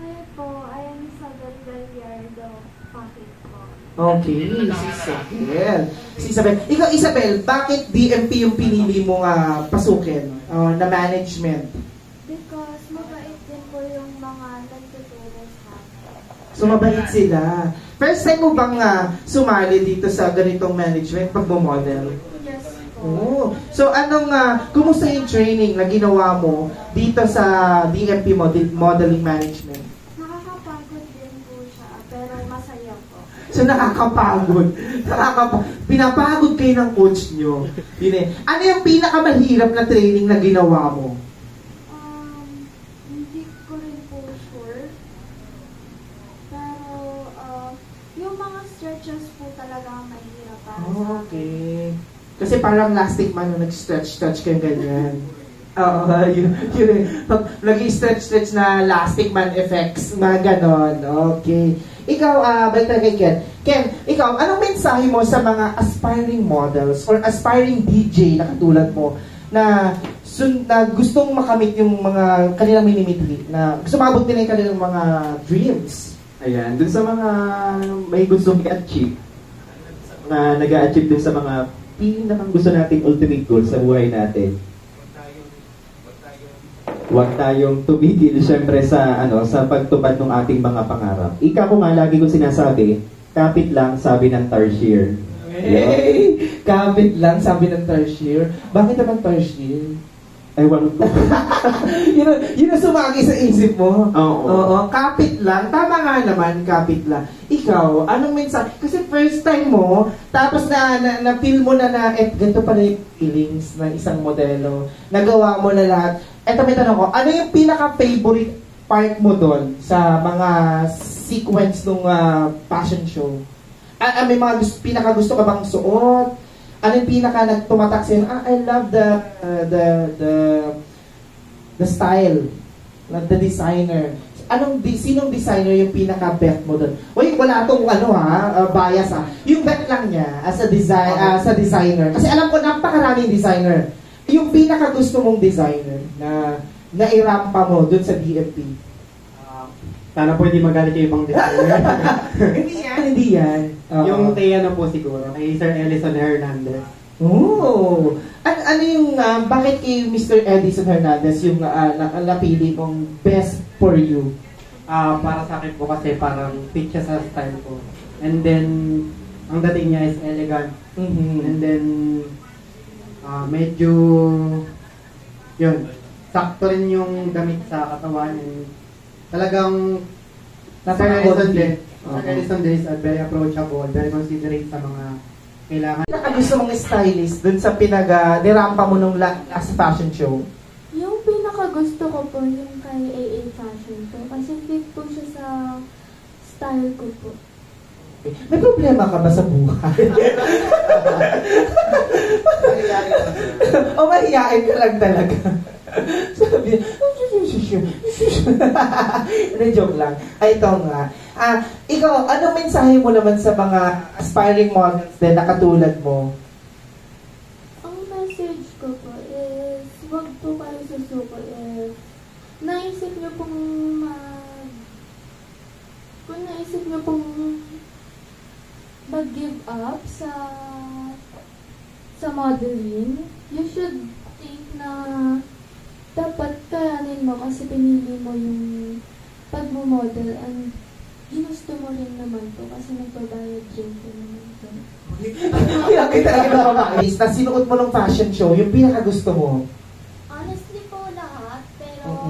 Hi po, I am Isabel Gallardo, Pakit po. Okay, si Isabel. Si Isabel. Ikaw, Isabel, bakit DMP yung pinili mong pasukin na management? Because mabait din po yung mga nagtuturo sa akin. So, mabait sila. First time mo bang sumali dito sa ganitong management, pagmo-model? Yes po. Oh. So, kumusta yung training na ginawa mo dito sa DMP Modeling Management? Nakakapagod din po siya, pero masaya po. So, nakakapagod. Pinapagod kayo ng coach nyo. Yun eh. Ano yung pinakamahirap na training na ginawa mo? Hindi ko rin po sure. Pero, yung mga stretches po talaga ang mahirap para sa akin. Okay. Kasi parang Lastic Man nung nag-stretch kayo ganyan. Oo, yun. Pag nag-stretch na Lastic Man effects, mga ganon. Okay. Ikaw, balik tayo kay Ken. Ken, ikaw, anong mensahe mo sa mga aspiring models or aspiring DJ na katulad mo na gustong makamit yung mga kanilang minimiti, na gusto maabot nila yung kanilang mga dreams? Ayan, dun sa mga may gustong i-achieve, na nag-a-achieve dun sa mga pinakang gusto nating ultimate goal sa buhay natin. Huwag tayong tumigil syempre sa sa pagtupad ng ating mga pangarap. Ika ko nga lagi kong sinasabi, kapit lang sabi ng Tarsier. Hey! Kapit lang sabi ng Tarsier. Bakit naman Tarsier? Ewan ko. yun ang sumagi sa isip mo. Oo. Kapit lang. Tama nga naman, kapit lang. Ikaw, anong mensahe? Kasi first time mo, tapos na-feel mo na ganito pala yung feelings ng isang modelo. Nagawa mo na lahat. Eto, may tanong ko, ano yung pinaka-favorite part mo doon sa mga sequence ng fashion show? May mga pinaka-gusto ka bang suot? Ano yung pinaka-nagtumatak sa'yo? I love the style, the designer. Sinong designer yung pinaka-bet mo doon? Uy, wala tong bias Yung bet lang niya as a designer. Kasi alam ko, napakaraming designer. Yung pinaka-gusto mong designer na nairampa mo doon sa DMP. Sana pwede magalit yung ibang designer. Hindi yan. Yung kay po siguro, kay Sir Ellison Hernandez. Oh! Ano yung, bakit kay Mr. Edison Hernandez yung napili mong best for you? Para sa akin po kasi parang fit siya sa style ko. And then, ang dating niya is elegant. Mm-hmm. And then, medyo, yun, sakto rin yung damit sa katawan. And talagang, Sir Ellison din is very approachable, very considerate sa mga kailangan. Gusto mong stylist dun sa nirampa mo nung last fashion show? Yung pinaka-gusto ko po yung kay AA Fashion po. Kasi fit po siya sa style ko po. May problema ka ba sa buhay? O mahihain ka lang talaga? Sabi joke lang. Ito nga. Ikaw, anong mensahe mo naman sa mga aspiring models din na katulad mo? Ang message ko po is, huwag po kayo susuko if naisip niyo pong kung naisip niyo pong mag-give up sa modeling, you should think na dapat kayanin mo kasi pinili mo yung pagmo-model and ginusto mo rin naman to kasi nagbabayad rin ko naman to. Kita talaga na mabakis na sinuot mo ng fashion show, yung pinakagusto mo? Honestly po lahat, pero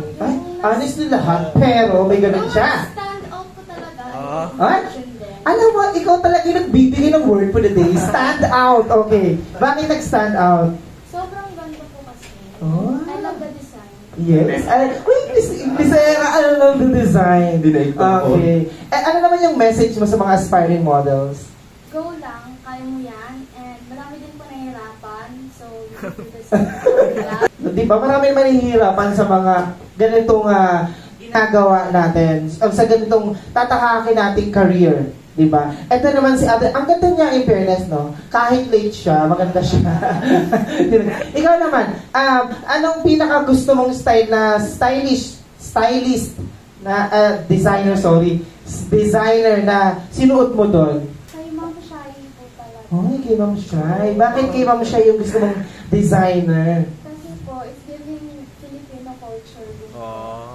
honestly lahat, pero may ganun siya. Stand out ko talaga. Alam mo, ikaw talaga yung nagbibigay ng word for the day. Stand out, okay. Bakit nag-stand out? Sobrang ganda po kasi. Oh. I love the design. Yes. I love the design. Okay. Ano naman yung message mo sa mga aspiring models? Go lang, kaya mo yan. And marami din po nahihirapan. So, you have to decide. Di ba? Marami naman nahihirapan sa mga ganitong ginagawa natin. Sa ganitong tatakakin nating career. Diba? Ito naman si ate, ang ganda niya in fairness, no? Kahit late siya, maganda siya. Ikaw naman, anong pinaka gusto mong stylist designer na sinuot mo doon? Kay Ma'am Shai po talaga. Ay, kay Ma'am Shai. Bakit kay Ma'am Shai yung gusto mong designer? Kasi po, it's giving Filipino culture.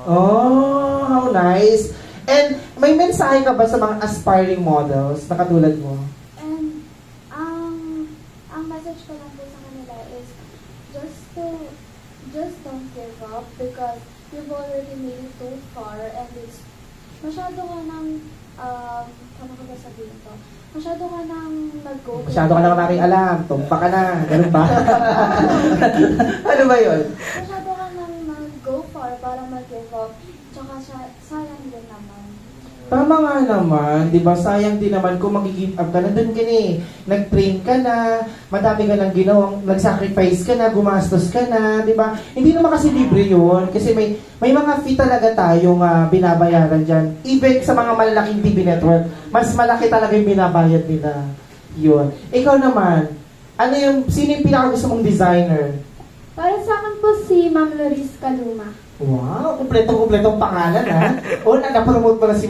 Oh, how nice. And may mensahe ka ba sa mga aspiring models na katulad mo? And ang message ko lang po sa kanila is just don't give up because you've already made it too far and it's masyado ka nang paano ko ba sabihin to? Masyado ka nang nag-go. Masyado ka lang namin alam. Tumpa ka na. Ganun ba? Ano ba yun? Masyado ka nang nag-go far para mag-give up. Tsaka sayang din naman. Tama nga naman, di ba? Sayang din naman kung mag-give up ka. Nandun ka na eh. Nag-train ka na, madami ka nang ginawang, nag-sacrifice ka na, gumastos ka na, di ba? Hindi naman kasi libre yun. Kasi may mga fee talaga tayong binabayaran dyan. Even sa mga malalaking TV network, mas malaki talaga yung binabayad nila. Yun. Ikaw naman, sino yung pinakagusto mong designer? Para sa akin po si Ma'am Loris Caluma. Wow, kumpletong pangalan ha. O, na-promote pala si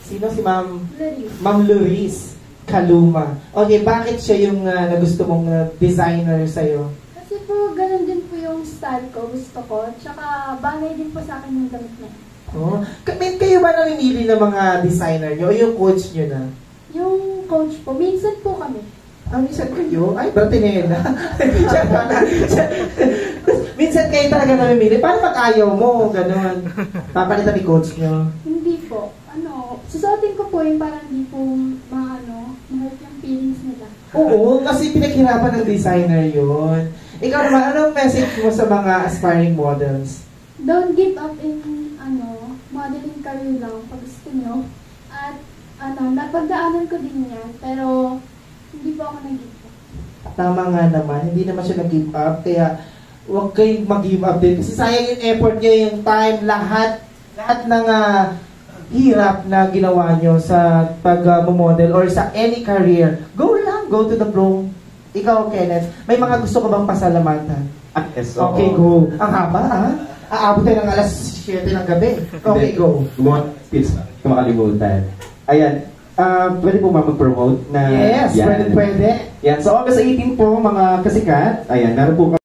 sino si Ma'am? Loris. Ma'am Loris Caluma. Okay, bakit siya yung nagusto mong designer sa'yo? Kasi po, ganun din po yung style ko, gusto ko. Tsaka, bagay din po sa akin yung damit na yun. Oh, kayo ba namimili ng mga designer nyo o yung coach nyo na? Yung coach po, minsan po kami. Minsan kayo? Ay, Bertinela. Minsan kayo talaga namimili. Paano pag ayaw mo? Ganon. Papalitan ni coach nyo. Hindi po. Susuotin ko po yung parang hindi po mahurt yung feelings nila. Oo, kasi pinaghirapan ng designer yun. Ikaw naman, anong message mo sa mga aspiring models? Don't give up in modeling career lang pag gusto nyo. At napagdaanan ko din yan, pero hindi po ako nag-give up. Tama nga naman, hindi naman siya nag-give up, kaya huwag kayong mag-give up din. Kasi sayang yung effort niya, yung time, lahat ng hirap na ginawa nyo sa pag-model or sa any career. Go lang, go to the pro. Ikaw, Kenneth, may mga gusto ka bang pasalamatan? Yes, Okay, go. Ang haba, ha? Aabot tayo ng alas 7 ng gabi. Okay, go. Gumawa ng skills, makalimutan. Ayan, pwede po mag-promote na... Yes, yan. pwede. Yan, so August 18 po, mga kasikat. Ayan, meron po